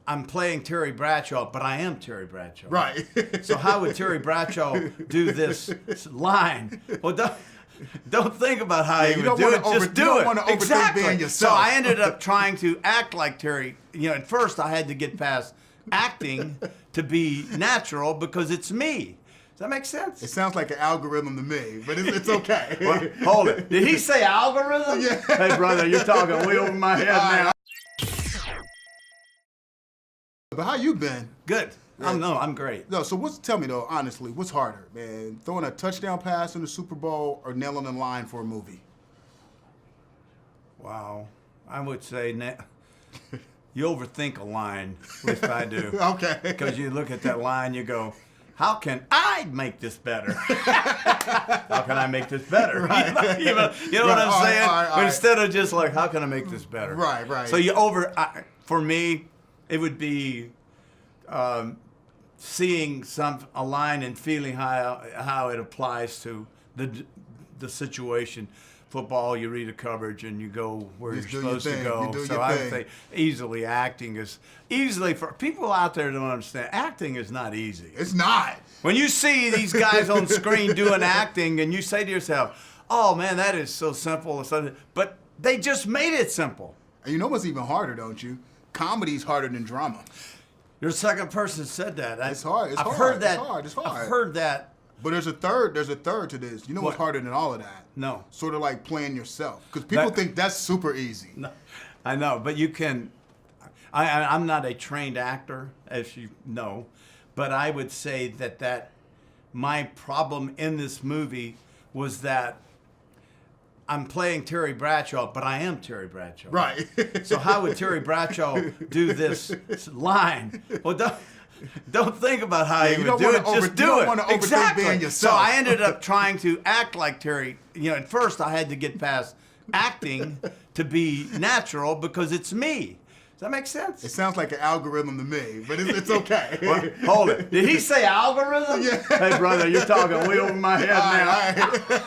I'm playing Terry Bradshaw, but I am Terry Bradshaw. Right. So how would Terry Bradshaw do this line? Well, don't think about how he would do it. Just do it. You don't want to overthink being yourself. So I ended up trying to act like Terry. At first I had to get past acting to be natural because it's me. Does that make sense? It sounds like an algorithm to me, but it's okay. Well, hold it. Did he say algorithm? Yeah. Hey, brother, you're talking way over my head now. But how you been? Good. Yeah. I'm great. No, so tell me though, honestly, what's harder, man? Throwing a touchdown pass in the Super Bowl or nailing a line for a movie? Wow. I would say you overthink a line, at least I do. Okay. Because you look at that line, you go, how can I make this better? How can I make this better? Right. You know what I'm saying? But instead of just like, how can I make this better? Right. So for me, it would be seeing a line and feeling how it applies to the situation. Football, you read a coverage and you go where you're supposed to go. So I would say easily acting is for people out there who don't understand. Acting is not easy. It's not. When you see these guys on screen doing acting, and you say to yourself, "Oh man, that is so simple," but they just made it simple. And you know what's even harder, don't you? Comedy's harder than drama. You're the second person that said that. It's hard. I've heard that. It's hard. I've heard that. But there's a third to this. You know what's harder than all of that? No. Sort of like playing yourself. Because people think that's super easy. No, I know, but you can. I'm not a trained actor, as you know, but I would say that my problem in this movie was that I'm playing Terry Bradshaw, but I am Terry Bradshaw. Right. So how would Terry Bradshaw do this line? Well, don't think about how he would do it. Just do it. You don't want to overthink being yourself. So I ended up trying to act like Terry. At first I had to get past acting to be natural because it's me. Does that make sense? It sounds like an algorithm to me, but it's okay. Well, hold it. Did he say algorithm? Yeah. Hey, brother, you're talking way over my head now.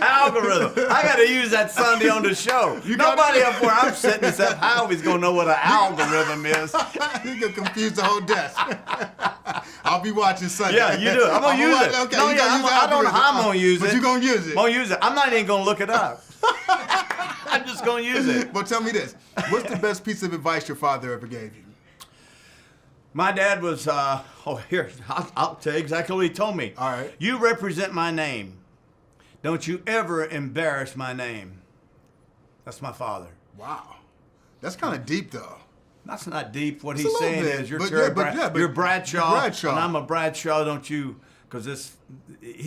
Algorithm. I got to use that Sunday on the show. Nobody up where I'm sitting except Howie's going to know what an algorithm is. You can confuse the whole desk. I'll be watching Sunday. Yeah, you do. I'm going to use it. Okay, No, yeah, I don't know how I'm going to use it. But you're going to use it. I'm going to use it. I'm not even going to look it up. I'm just going to use it. But tell me this. What's the best piece of advice your father ever gave you? My dad was, here, I'll tell you exactly what he told me. All right. You represent my name. Don't you ever embarrass my name. That's my father. Wow. That's kind of deep, though. That's not deep. What It's he's a little saying bit, is, you're but Terry yeah, but you're Bradshaw, Bradshaw, and I'm a Bradshaw. Don't you? Because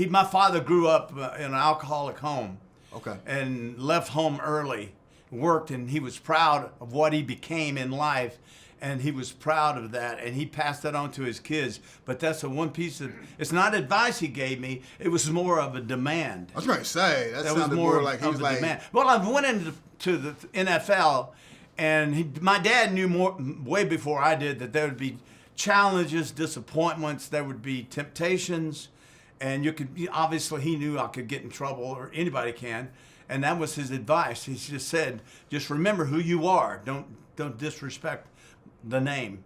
my father grew up in an alcoholic home. Okay. And left home early, worked, and he was proud of what he became in life. And he was proud of that, and he passed that on to his kids. But that's the one piece of, it's not advice he gave me, it was more of a demand. I was going to say, that was sounded more like he was like... demand. Well, I went into the NFL, and my dad knew way before I did that there would be challenges, disappointments, there would be temptations, and obviously he knew I could get in trouble, or anybody can, and that was his advice. He just said, just remember who you are. Don't disrespect the name.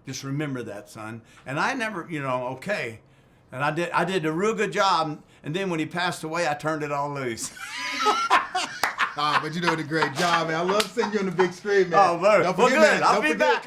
Just remember that, son. And I never, okay. And I did a real good job. And then when he passed away, I turned it all loose. But you did a great job, man. I love seeing you on the big screen, man. Oh, well, good. I'll be back.